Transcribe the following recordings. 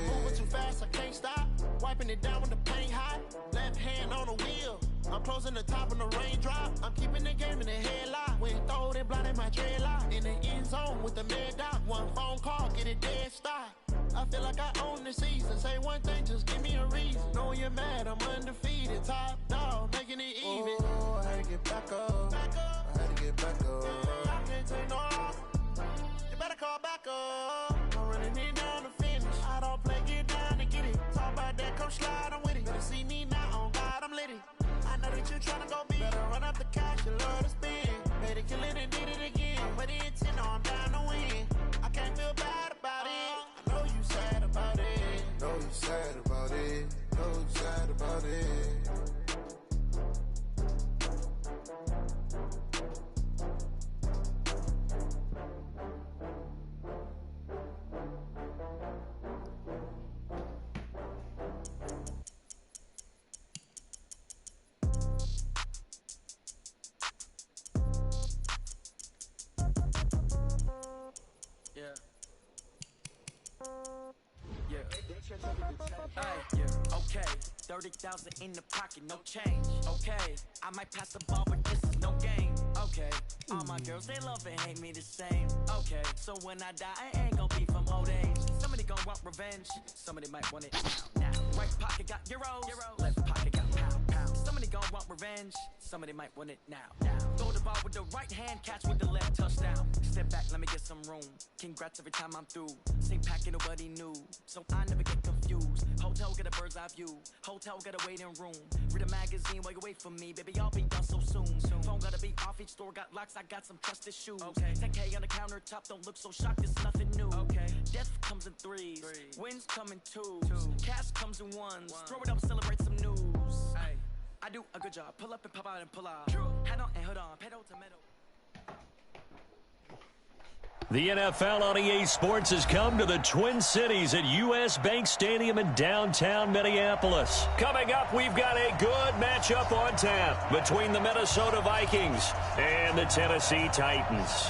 I'm moving too fast, I can't stop. Wiping it down when the paint hot. Left hand on the wheel. I'm closing the top on the raindrop. I'm keeping the game in the headlock. When throwed and blinded my dreadlock. In the end zone with the mad dot. One phone call, get it dead stop. I feel like I own the season. Say one thing, just give me a reason. Knowing you're mad, I'm undefeated. Top dog, making it even. Oh, I had to get back up. I had to get back up. I can't take no loss. You better call back up. I'm running it down to finish. I don't play, get down to get it. Talk about that, come slide, I'm with it. Better see me now, on God, I'm litty. I know that you tryna go big. Better run up the cash, you love to spend. Better kill it and did it again. But the intent, no, I'm down to win. I can't feel bad about it. I know you sad about it. Know you sad about it. Know you sad about it. Okay, 30,000 in the pocket, no change. Okay, I might pass the ball, but this is no game. Okay, all my girls, they love and hate me the same. Okay, so when I die, I ain't gonna be from old age. Somebody gonna want revenge, somebody might want it now. Right pocket got euros, left pocket got pound. Somebody gonna want revenge, somebody might want it now. Throw the ball with the right hand, catch with the left, touchdown. Step back, let me get some room. Congrats every time I'm through. Same packet, nobody knew, so I never get confused. Hotel get a bird's eye view. Hotel get a waiting room. Read a magazine while you wait for me, baby. I'll be done so soon. Phone gotta be off. Each store got locks. I got some trusted shoes. Okay. 10K on the countertop. Don't look so shocked. It's nothing new. Okay. Death comes in threes. Wins come in twos. Cash comes in ones. Throw it up, celebrate some news. Ay. I do a good job. Pull up and pop out and pull out. Head on and hood on. Pedal to metal. The NFL on EA Sports has come to the Twin Cities at U.S. Bank Stadium in downtown Minneapolis. Coming up, we've got a good matchup on tap between the Minnesota Vikings and the Tennessee Titans.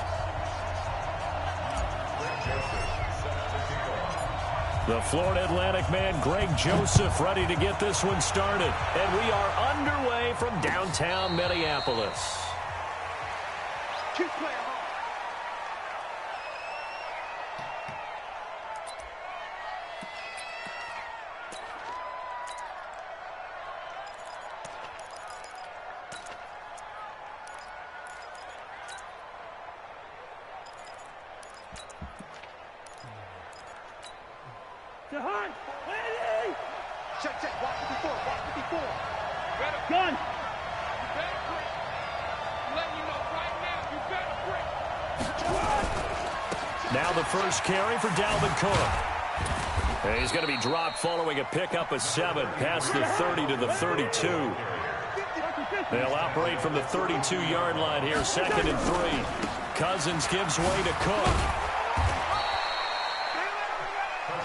The Florida Atlantic man, Greg Joseph, ready to get this one started. And we are underway from downtown Minneapolis. Two-player. Check. Watch it before. Gun. You better break. I'm letting you know right now, you better break. Now the first carry for Dalvin Cook. And he's going to be dropped following a pickup of 7 past the 30 to the 32. They'll operate from the 32-yard line here, 2nd and 3. Cousins gives way to Cook.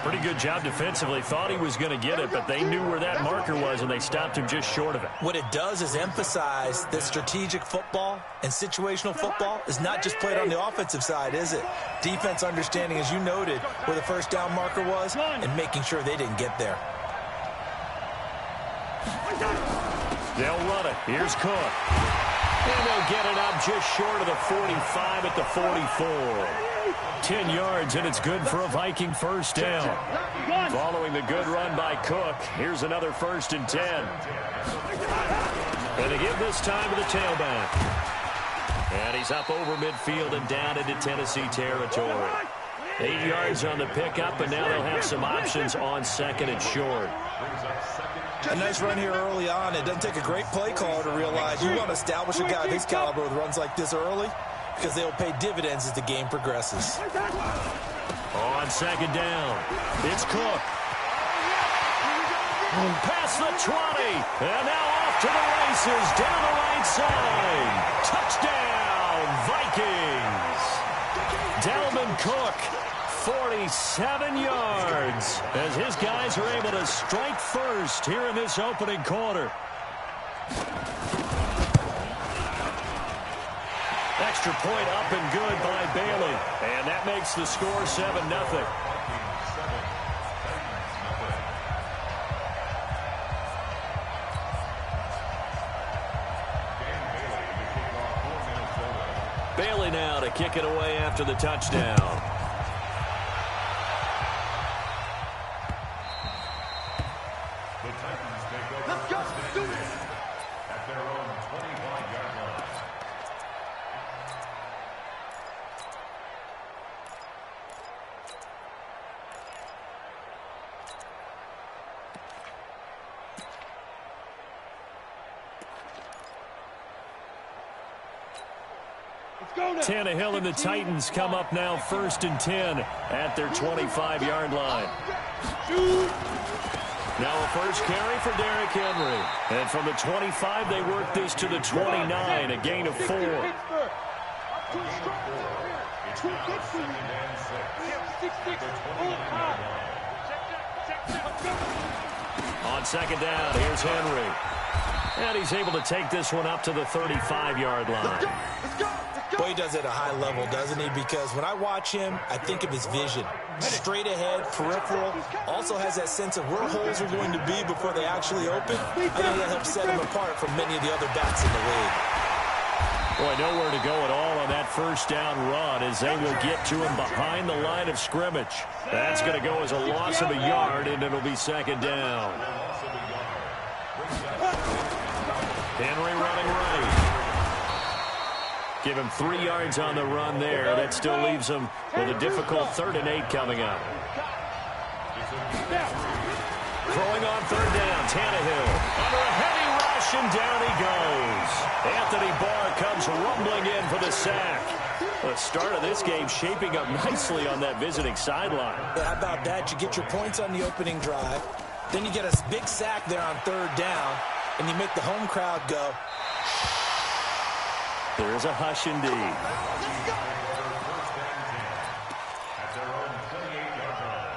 Pretty good job defensively. Thought he was going to get it, but they knew where that marker was, and they stopped him just short of it. What it does is emphasize that strategic football and situational football is not just played on the offensive side, is it? Defense understanding, as you noted, where the first down marker was and making sure they didn't get there. They'll run it. Here's Cook. And they'll get it up just short of the 45 at the 44. 10 yards, and it's good for a Viking first down. Following the good run by Cook, here's another 1st and 10. And they give this time to the tailback. And he's up over midfield and down into Tennessee territory. 8 yards on the pickup, and now they'll have some options on 2nd and short. A nice run here early on. It doesn't take a great play caller to realize you want to establish a guy of his caliber with runs like this early, because they'll pay dividends as the game progresses. On 2nd down, it's Cook. Past the 20, and now off to the races, down the right side. Touchdown, Vikings. Dalvin Cook, 47 yards, as his guys are able to strike first here in this opening quarter. Extra point up and good by Bailey. And that makes the score 7-0. Bailey now to kick it away after the touchdown. Let's go. Do it. At their own 25-yard line. Tannehill and the Titans come up now 1st and 10 at their 25-yard line. Now a first carry for Derrick Henry. And from the 25, they work this to the 29, a gain of 4. On second down, here's Henry. And he's able to take this one up to the 35-yard line. Boy, he does it at a high level, doesn't he? Because when I watch him, I think of his vision. Straight ahead, peripheral. Also has that sense of where holes are going to be before they actually open. I think that helps set him apart from many of the other backs in the league. Boy, nowhere to go at all on that first down run as they will get to him behind the line of scrimmage. That's going to go as a loss of a yard, and it'll be second down. Henry running right. Give him 3 yards on the run there. That still leaves him with a difficult 3rd and 8 coming up. Throwing on 3rd down, Tannehill under a heavy rush, and down he goes. Anthony Barr comes rumbling in for the sack. The start of this game shaping up nicely on that visiting sideline. How about that? You get your points on the opening drive. Then you get a big sack there on 3rd down, and you make the home crowd go. There's a hush indeed. At their own 28-yard line.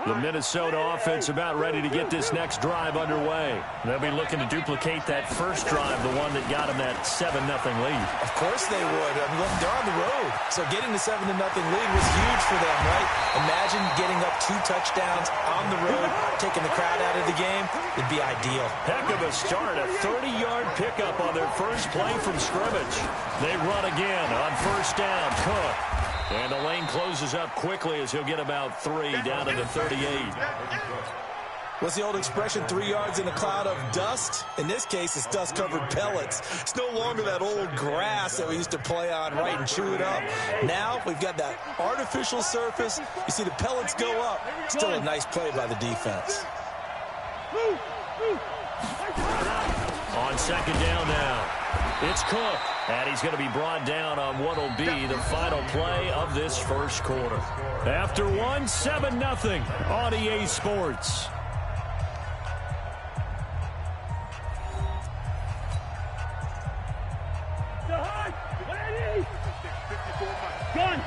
The Minnesota offense about ready to get this next drive underway. They'll be looking to duplicate that first drive, the one that got them that 7-0 lead. Of course they would. I mean, look, they're on the road. So getting the 7-0 lead was huge for them, right? Imagine getting up 2 touchdowns on the road, taking the crowd out of the game. It'd be ideal. Heck of a start. A 30-yard pickup on their first play from scrimmage. They run again on first down. Cook. And the lane closes up quickly as he'll get about 3 down to the 38. What's the old expression, 3 yards in a cloud of dust? In this case, it's dust-covered pellets. It's no longer that old grass that we used to play on, right, and chew it up. Now we've got that artificial surface. You see the pellets go up. Still a nice play by the defense. On second down now, it's Cook. And he's going to be brought down on what will be the final play of this first quarter. After 7-0 on EA Sports. Gun.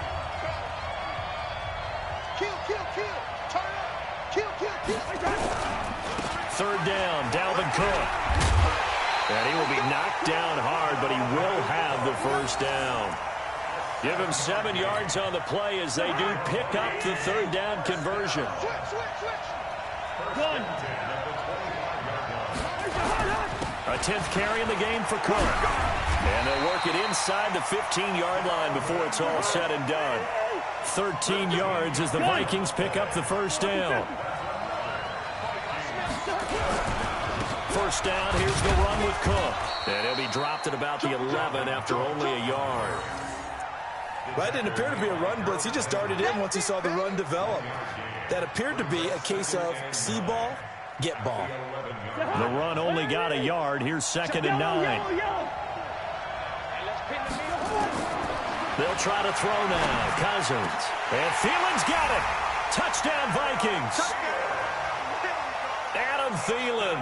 Kill. Turn up. Kill. 3rd down, Dalvin Cook. And he will be knocked down hard, but he will have the first down. Give him 7 yards on the play as they do pick up the 3rd down conversion. Gun. A 10th carry in the game for Cook. And they'll work it inside the 15-yard line before it's all said and done. 13 yards as the Vikings pick up the first down. First down, here's the run with Cook. And he'll be dropped at about the 11 after only a yard. Well, that didn't appear to be a run blitz. He just darted in once he saw the run develop. That appeared to be a case of see ball, get ball. The run only got a yard. Here's 2nd and 9. They'll try to throw now. Cousins. And Thielen's got it. Touchdown, Vikings. Adam Thielen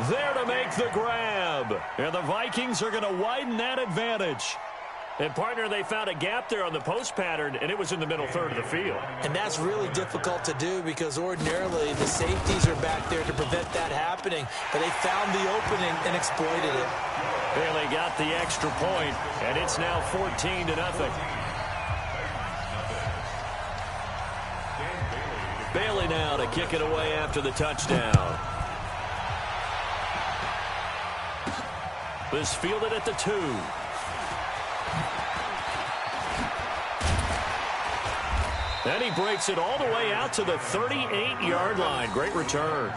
there to make the grab. And the Vikings are going to widen that advantage. And, partner, they found a gap there on the post pattern, and it was in the middle third of the field. And that's really difficult to do because ordinarily the safeties are back there to prevent that happening. But they found the opening and exploited it. Bailey got the extra point, and it's now 14-0. Bailey now to kick it away after the touchdown. This fielded at the 2. Then he breaks it all the way out to the 38-yard line. Great return.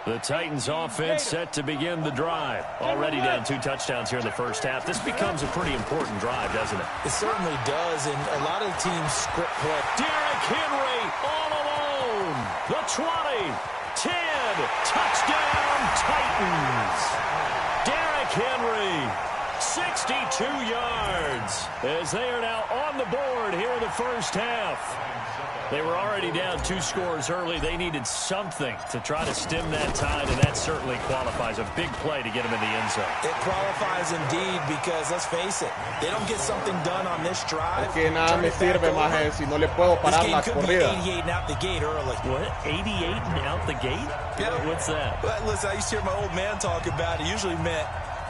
The Titans offense set to begin the drive. Already down 2 touchdowns here in the first half. This becomes a pretty important drive, doesn't it? It certainly does, and a lot of the teams script play. Derrick Henry all alone. The 20, 10, touchdown Titans. Derrick Henry, 62 yards, as they are now on the board here in the first half. They were already down 2 scores early. They needed something to try to stem that tide, and that certainly qualifies. A big play to get them in the end zone. It qualifies indeed because, let's face it, they don't get something done on this drive. Que nada me sirve, maje, si no le puedo parar la corrida. 88 and out the gate early. What? 88 and out the gate? Yeah. What's that? But listen, I used to hear my old man talk about it. Usually meant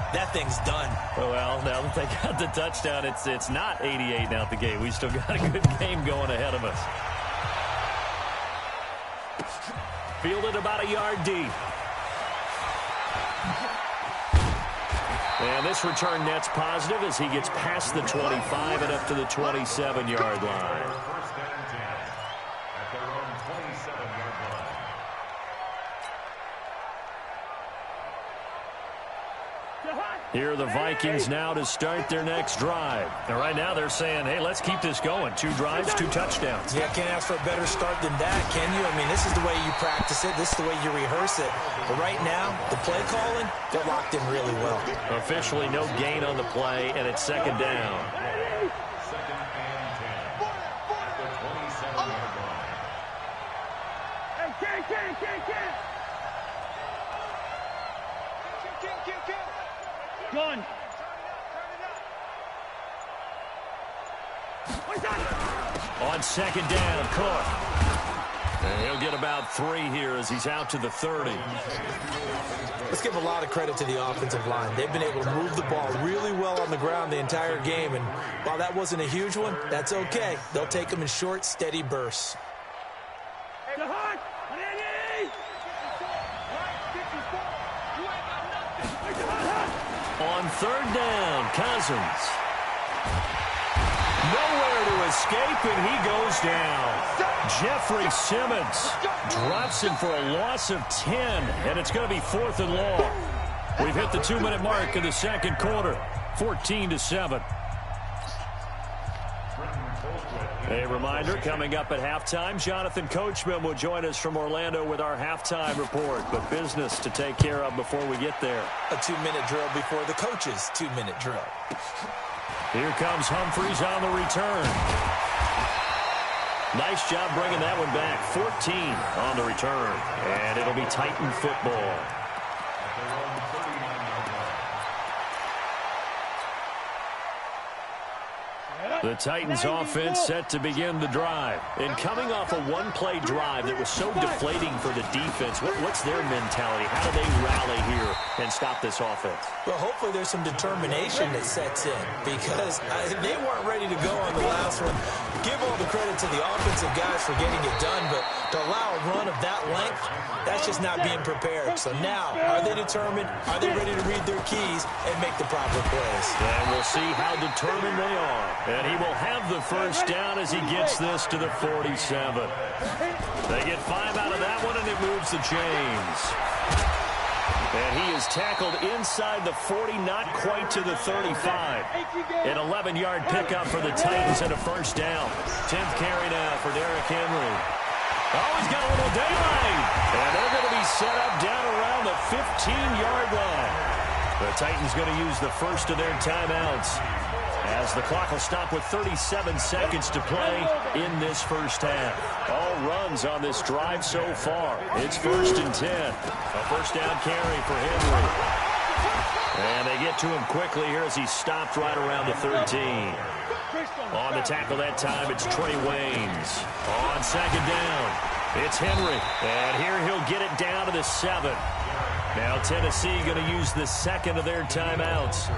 that thing's done. Well, now that they got the touchdown, it's not 88 and out the gate. We still got a good game going ahead of us. Fielded about a yard deep. And this return net's positive as he gets past the 25 and up to the 27-yard line. Here are the Vikings now to start their next drive. And right now they're saying, hey, let's keep this going. 2 drives, 2 touchdowns. Yeah, can't ask for a better start than that, can you? I mean, this is the way you practice it. This is the way you rehearse it. But right now, the play calling, they're locked in really well. Officially no gain on the play, and it's second down. Gun. On second down, Cook. And he'll get about 3 here as he's out to the 30. Let's give a lot of credit to the offensive line. They've been able to move the ball really well on the ground the entire game. And while that wasn't a huge one, that's okay. They'll take them in short, steady bursts. On third down, Cousins. Nowhere to escape, and he goes down. Jeffrey Simmons drops him for a loss of 10, and it's going to be 4th and long. We've hit the 2-minute mark in the second quarter, 14-7. A reminder, coming up at halftime, Jonathan Coachman will join us from Orlando with our halftime report, but business to take care of before we get there. A 2-minute drill before the coach's 2-minute drill. Here comes Humphries on the return. Nice job bringing that one back. 14 on the return, and it'll be Titan football. The Titans offense set to begin the drive. And coming off a one-play drive that was so deflating for the defense, what's their mentality? How do they rally here and stop this offense? Well, hopefully there's some determination that sets in because they weren't ready to go on the last one. Give all the credit to the offensive guys for getting it done, but to allow a run of that length, that's just not being prepared. So now, are they determined? Are they ready to read their keys and make the proper plays? And we'll see how determined they are. And he will have the first down as he gets this to the 47. They get 5 out of that one, and it moves the chains. And he is tackled inside the 40, not quite to the 35. An 11-yard pickup for the Titans and a first down. 10th carry now for Derrick Henry. Oh, he's got a little daylight. And they're going to be set up down around the 15-yard line. The Titans going to use the first of their timeouts as the clock will stop with 37 seconds to play in this first half. All runs on this drive so far. It's 1st and 10. A first down carry for Henry. And they get to him quickly here as he's stopped right around the 13. On the tackle that time, it's Trey Waynes. On 2nd down, it's Henry. And here he'll get it down to the 7. Now Tennessee going to use the second of their timeouts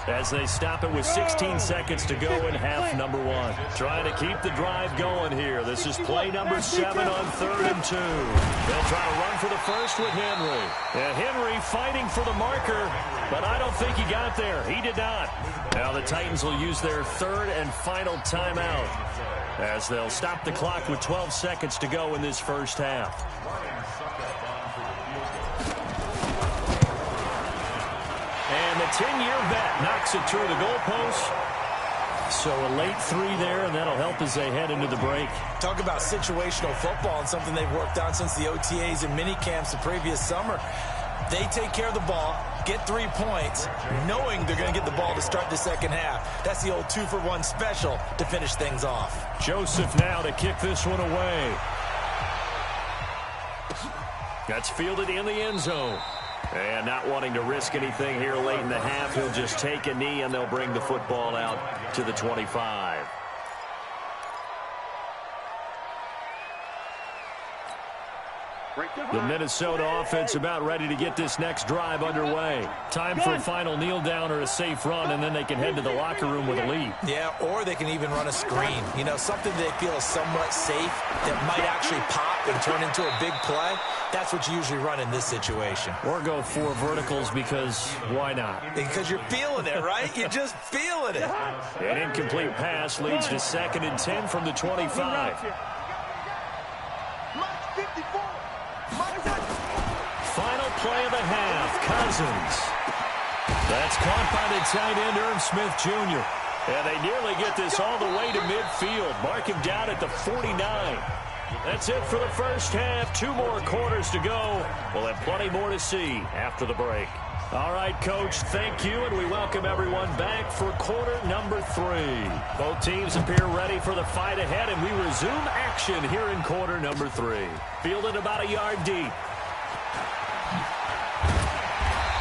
as they stop it with 16 seconds to go in half number 1. Trying to keep the drive going here. This is play number 7 on 3rd and 2. They'll try to run for the first with Henry. And Henry fighting for the marker, but I don't think he got there. He did not. Now the Titans will use their 3rd and final timeout as they'll stop the clock with 12 seconds to go in this first half. And the 10-year vet knocks it through the goalpost. So a late 3 there, and that'll help as they head into the break. Talk about situational football and something they've worked on since the OTAs and mini camps the previous summer. They take care of the ball, get 3 points, knowing they're going to get the ball to start the second half. That's the old 2-for-1 special to finish things off. Joseph now to kick this one away. That's fielded in the end zone. And not wanting to risk anything here late in the half, he'll just take a knee and they'll bring the football out to the 25. The Minnesota offense about ready to get this next drive underway. Time for a final kneel down or a safe run, and then they can head to the locker room with a lead. Yeah, or they can even run a screen. You know, something they feel is somewhat safe that might actually pop and turn into a big play. That's what you usually run in this situation. Or go 4 verticals because why not? Because you're feeling it, right? You're just feeling it. An incomplete pass leads to 2nd and 10 from the 25. Final play of the half, Cousins. That's caught by the tight end, Irv Smith Jr. And they nearly get this all the way to midfield. Mark him down at the 49. That's it for the first half. 2 more quarters to go. We'll have plenty more to see after the break. All right, Coach, thank you, and we welcome everyone back for quarter number 3. Both teams appear ready for the fight ahead, and we resume action here in quarter number 3. Fielded about a yard deep.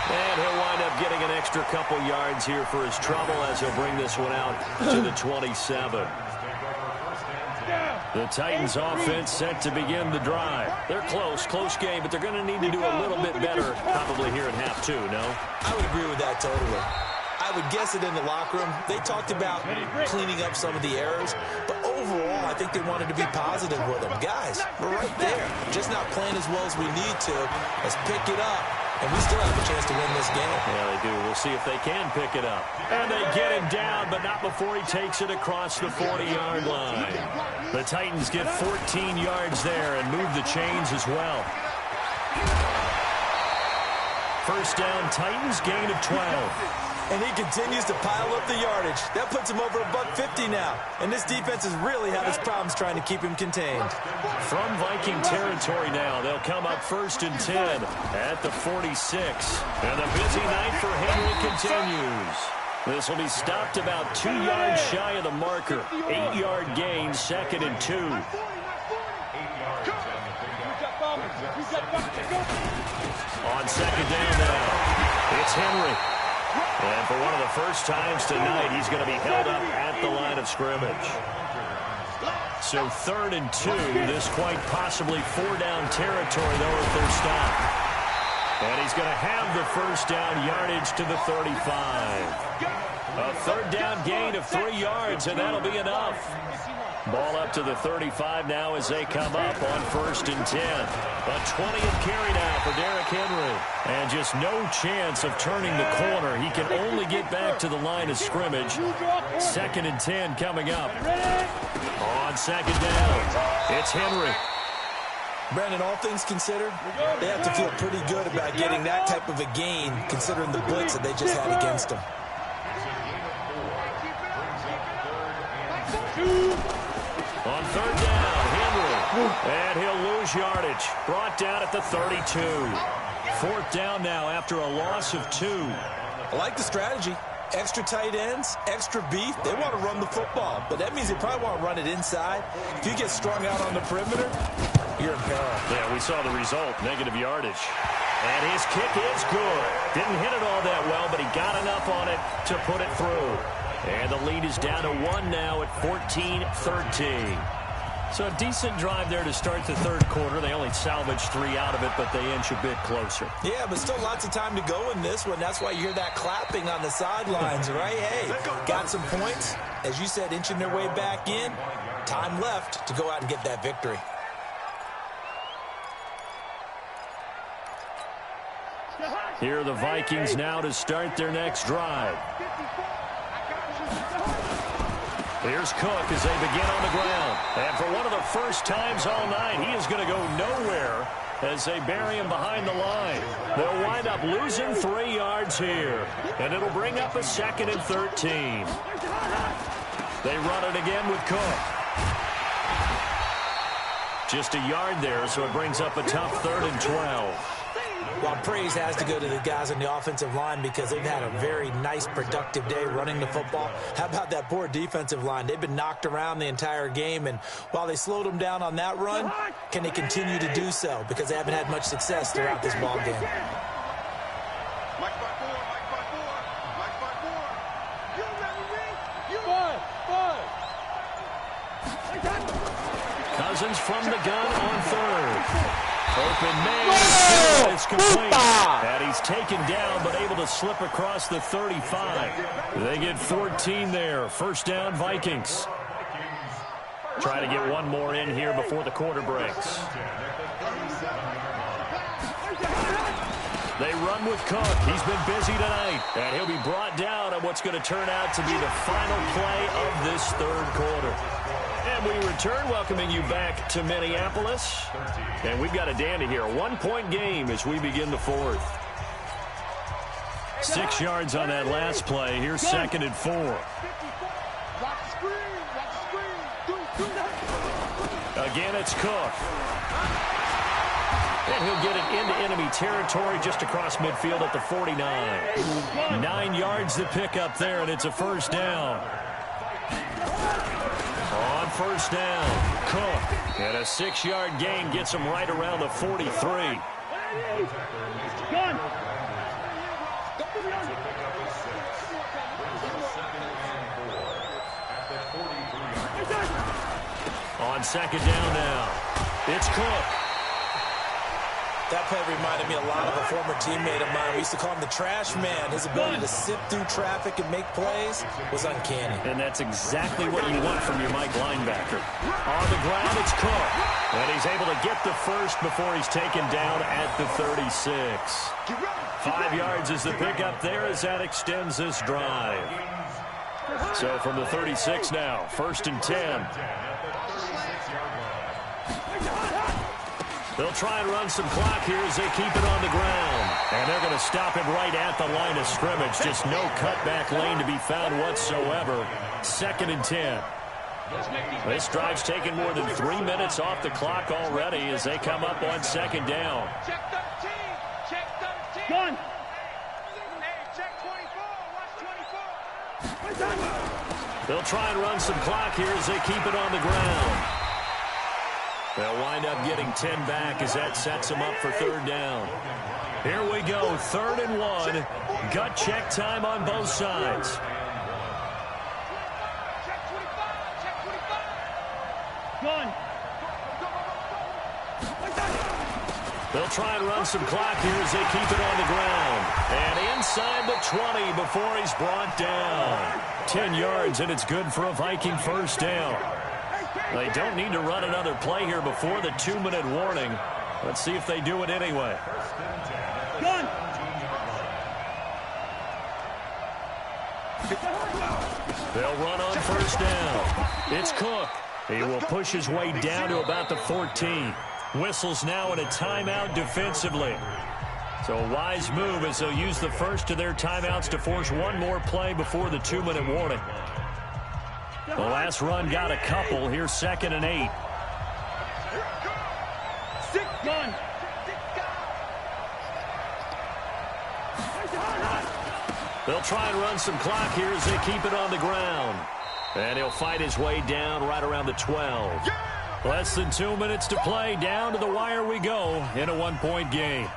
And he'll wind up getting an extra couple yards here for his trouble as he'll bring this one out to the 27. The Titans offense set to begin the drive. They're close game, but they're going to need to do a little bit better probably here in half 2, no? I would agree with that totally. I would guess it in the locker room. They talked about cleaning up some of the errors, but overall, I think they wanted to be positive with them. Guys, we're right there. Just not playing as well as we need to. Let's pick it up, and we still have a chance to win this game. Yeah, they do. We'll see if they can pick it up. And they get him down, but not before he takes it across the 40-yard line. The Titans get 14 yards there and move the chains as well. First down, Titans, gain of 12. And he continues to pile up the yardage. That puts him over $150 now. And this defense has really had its problems trying to keep him contained. From Viking territory now, they'll come up 1st and 10 at the 46. And the busy night for Henry continues. This will be stopped about 2 yards shy of the marker. 8-yard gain, 2nd and 2. On 2nd down now, it's Henry. And for one of the first times tonight, he's going to be held up at the line of scrimmage. So 3rd and 2, this quite possibly 4-down territory, though, if they're stopped. And he's going to have the first down yardage to the 35. A 3rd down gain of 3 yards, and that'll be enough. Ball up to the 35 now as they come up on 1st and 10. A 20th carry now for Derrick Henry. And just no chance of turning the corner. He can only get back to the line of scrimmage. 2nd and 10 coming up. On 2nd down, it's Henry. Brandon, all things considered, they have to feel pretty good about getting that type of a gain considering the blitz that they just had against them. On 3rd down, Henry, and he'll lose yardage. Brought down at the 32. 4th down now after a loss of 2. I like the strategy. Extra tight ends, extra beef, they want to run the football. But that means they probably want to run it inside. If you get strung out on the perimeter, you're in peril. Yeah, we saw the result, negative yardage. And his kick is good. Didn't hit it all that well, but he got enough on it to put it through. And the lead is down to 1 now at 14-13. So a decent drive there to start the third quarter. They only salvaged 3 out of it, but they inch a bit closer. Yeah, but still lots of time to go in this one. That's why you hear that clapping on the sidelines, right? Hey, got some points. As you said, inching their way back in. Time left to go out and get that victory. Here are the Vikings now to start their next drive. Here's Cook as they begin on the ground. And for one of the first times all night, he is going to go nowhere as they bury him behind the line. They'll wind up losing 3 yards here. And it'll bring up a 2nd and 13. They run it again with Cook. Just a yard there, so it brings up a tough 3rd and 12. Well, praise has to go to the guys on the offensive line because they've had a very nice, productive day running the football. How about that poor defensive line? They've been knocked around the entire game, and while they slowed them down on that run, can they continue to do so? Because they haven't had much success throughout this ball game. Cousins from the gun on 3rd. Open man, it's complete. And he's taken down, but able to slip across the 35. They get 14 there. First down, Vikings. Try to get one more in here before the quarter breaks. They run with Cook. He's been busy tonight. And he'll be brought down on what's going to turn out to be the final play of this third quarter. And we return, welcoming you back to Minneapolis. And we've got a dandy here. A 1-point game as we begin the fourth. 6 yards on that last play. Here's 2nd and 4. Again, it's Cook. And he'll get it into enemy territory just across midfield at the 49. 9 yards to pick up there, and it's a first down. On first down, Cook. And a 6-yard gain gets him right around the 43. On second down now, it's Cook. That play reminded me a lot of a former teammate of mine. We used to call him the trash man. His ability to sit through traffic and make plays was uncanny. And that's exactly what you want from your Mike linebacker. On the ground, it's Cook. And he's able to get the first before he's taken down at the 36. 5 yards is the pickup there as that extends this drive. So from the 36 now, 1st and 10. They'll try and run some clock here as they keep it on the ground. And they're going to stop it right at the line of scrimmage. Just no cutback lane to be found whatsoever. 2nd and 10. This drive's taken more than 3 minutes off the clock already as they come up on 2nd down. Check 13. Check 13. Gun. Hey, check 24. Watch 24. They'll try and run some clock here as they keep it on the ground. They'll wind up getting 10 back as that sets them up for 3rd down. Here we go, 3rd and 1. Gut check time on both sides. Check 25. Check 25. Gun. They'll try and run some clock here as they keep it on the ground. And inside the 20 before he's brought down. 10 yards, and it's good for a Viking first down. They don't need to run another play here before the 2-minute warning. Let's see if they do it anyway. Gun. They'll run on first down. It's Cook. He will push his way down to about the 14. Whistles now in a timeout defensively. So a wise move as they'll use the first of their timeouts to force one more play before the 2-minute warning. The last run got a couple. Here's 2nd and 8. Stick gun. They'll try and run some clock here as they keep it on the ground. And he'll fight his way down right around the 12. Less than 2 minutes to play. Down to the wire we go in a one-point game.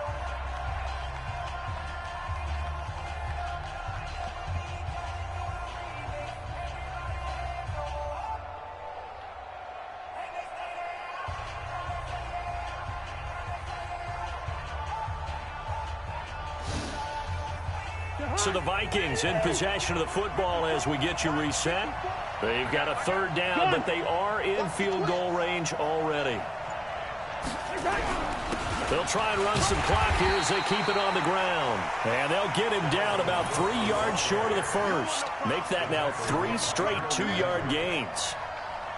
So the Vikings in possession of the football as we get you reset. They've got a third down, but they are in field goal range already. They'll try and run some clock here as they keep it on the ground. And they'll get him down about 3 yards short of the first. Make that now 3 straight 2-yard gains.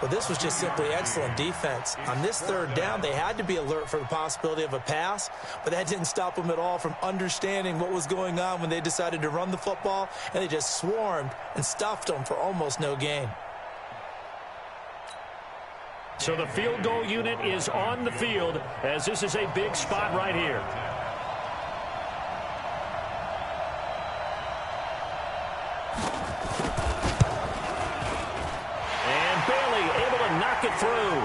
Well, this was just simply excellent defense. On this third down, they had to be alert for the possibility of a pass, but that didn't stop them at all from understanding what was going on when they decided to run the football, and they just swarmed and stuffed them for almost no gain. So the field goal unit is on the field as this is a big spot right here. Knock it through.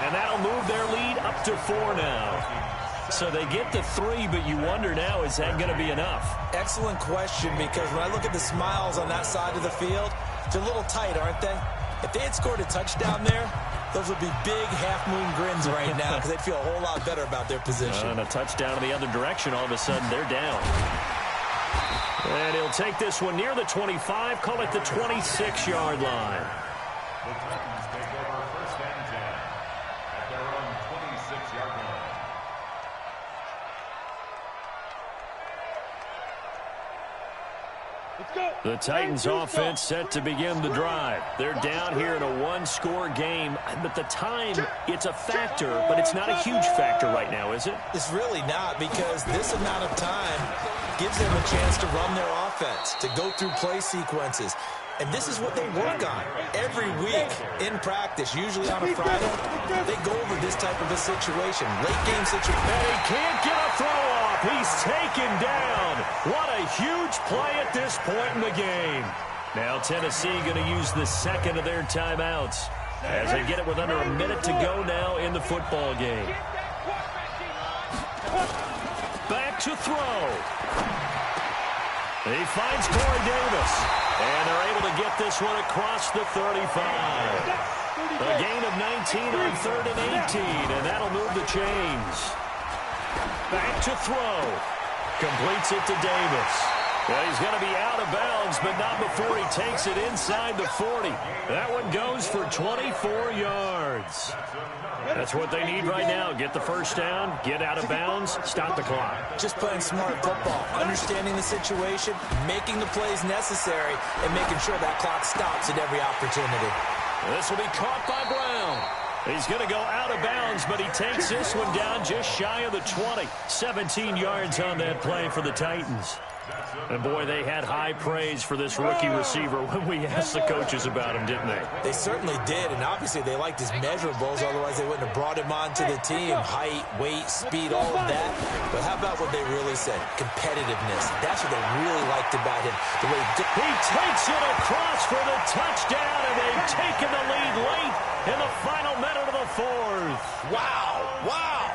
And that'll move their lead up to 4 now. So they get to 3, but you wonder now, is that going to be enough? Excellent question, because when I look at the smiles on that side of the field, they're a little tight, aren't they? If they had scored a touchdown there, those would be big half-moon grins right now because they'd feel a whole lot better about their position. And a touchdown in the other direction, all of a sudden they're down. And he'll take this one near the 25, call it the 26-yard line. The Titans take over first and 10 at their own 26-yard line. The Titans offense set to begin the drive. They're down here in a 1-score game, but the time, it's a factor, but it's not a huge factor right now, is it? It's really not, because this amount of time gives them a chance to run their offense, to go through play sequences. And this is what they work on every week in practice, usually on a Friday. They go over this type of a situation, late game situation. And he can't get a throw off. He's taken down. What a huge play at this point in the game. Now Tennessee going to use the second of their timeouts as they get it with under a minute to go now in the football game. Back to throw. He finds Corey Davis. And they're able to get this one across the 35. A gain of 19 on 3rd and 18, and that'll move the chains. Back to throw. Completes it to Davis. Well, he's going to be out of bounds, but not before he takes it inside the 40. That one goes for 24 yards. That's what they need right now. Get the first down, get out of bounds, stop the clock. Just playing smart football, understanding the situation, making the plays necessary, and making sure that clock stops at every opportunity. This will be caught by Brown. He's going to go out of bounds, but he takes this one down just shy of the 20. 17 yards on that play for the Titans. And, boy, they had high praise for this rookie receiver when we asked the coaches about him, didn't they? They certainly did, and obviously they liked his measurables, otherwise they wouldn't have brought him onto the team. Height, weight, speed, all of that. But how about what they really said? Competitiveness. That's what they really liked about him. The way he takes it across for the touchdown, and they've taken the lead late in the final minute of the 4th. Wow, wow.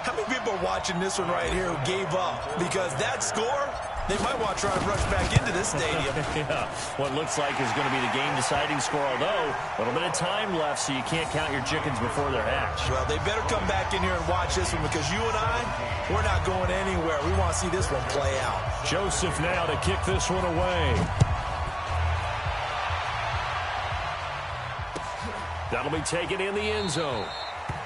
How many people are watching this one right here who gave up? Because that score, they might want to try and rush back into this stadium. Yeah, what looks like is going to be the game-deciding score, although a little bit of time left, so you can't count your chickens before they're hatched. Well, they better come back in here and watch this one, because you and I, we're not going anywhere. We want to see this one play out. Joseph now to kick this one away. That'll be taken in the end zone.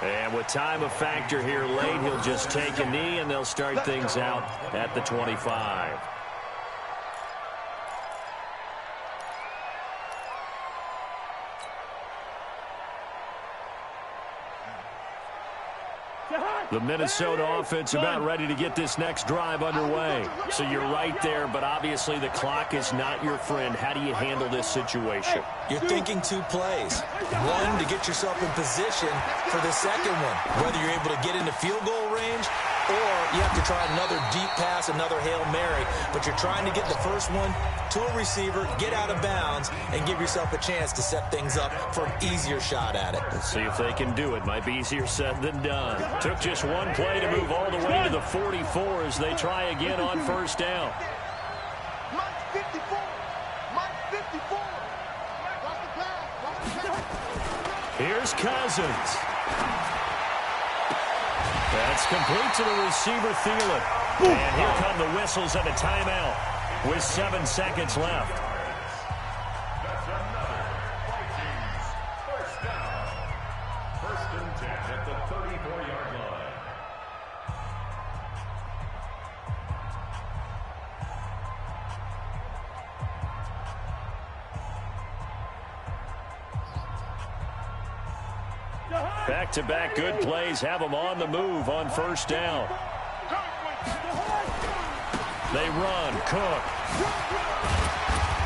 And with time a factor here late, he'll just take a knee, and they'll start things out at the 25. The Minnesota offense about ready to get this next drive underway. So you're right there, but obviously the clock is not your friend. How do you handle this situation? You're thinking 2 plays. One, to get yourself in position for the second one. Whether you're able to get into field goal range or you have to try another deep pass, another Hail Mary, but you're trying to get the first one to a receiver, get out of bounds, and give yourself a chance to set things up for an easier shot at it. Let's see if they can do it. Might be easier said than done. Took just one play to move all the way to the 44 as they try again on first down. Here's Cousins. That's complete to the receiver, Thielen. And here come the whistles and a timeout with 7 seconds left. That's another Vikings first down. 1st and 10 at the 34-yard line. Back-to-back good plays have them on the move on first down. They run. Cook.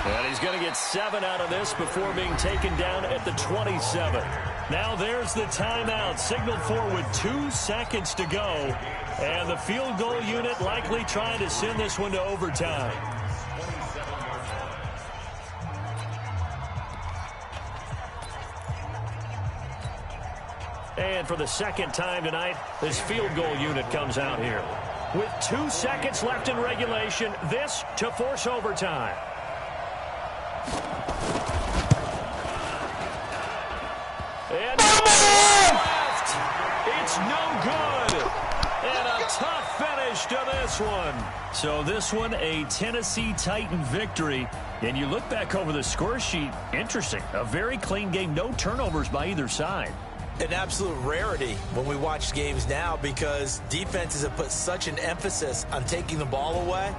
And he's going to get 7 out of this before being taken down at the 27. Now there's the timeout signaled for with 2 seconds to go. And the field goal unit likely trying to send this one to overtime. And for the second time tonight, this field goal unit comes out here. With 2 seconds left in regulation, this to force overtime. And no left. It's no good. And a tough finish to this one. So this one, a Tennessee Titan victory. And you look back over the score sheet, interesting. A very clean game, no turnovers by either side. An absolute rarity when we watch games now because defenses have put such an emphasis on taking the ball away.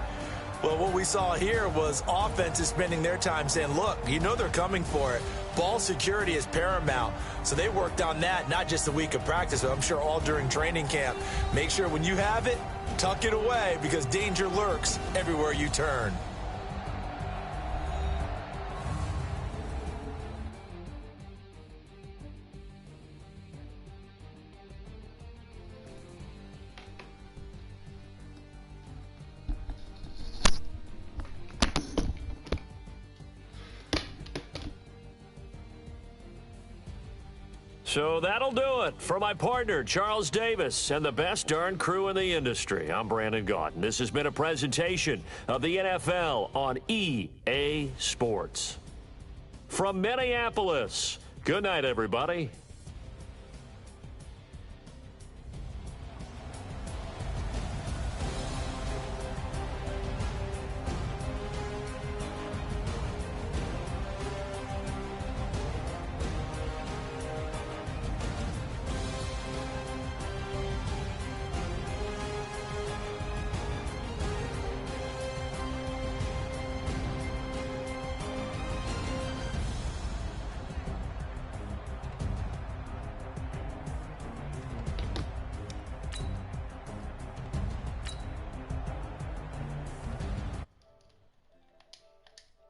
Well, what we saw here was offenses spending their time saying, look, you know they're coming for it. Ball security is paramount. So they worked on that, not just a week of practice, but I'm sure all during training camp. Make sure when you have it, tuck it away because danger lurks everywhere you turn. So that'll do it for my partner, Charles Davis, and the best darn crew in the industry. I'm Brandon Gaudin. This has been a presentation of the NFL on EA Sports. From Minneapolis, good night, everybody.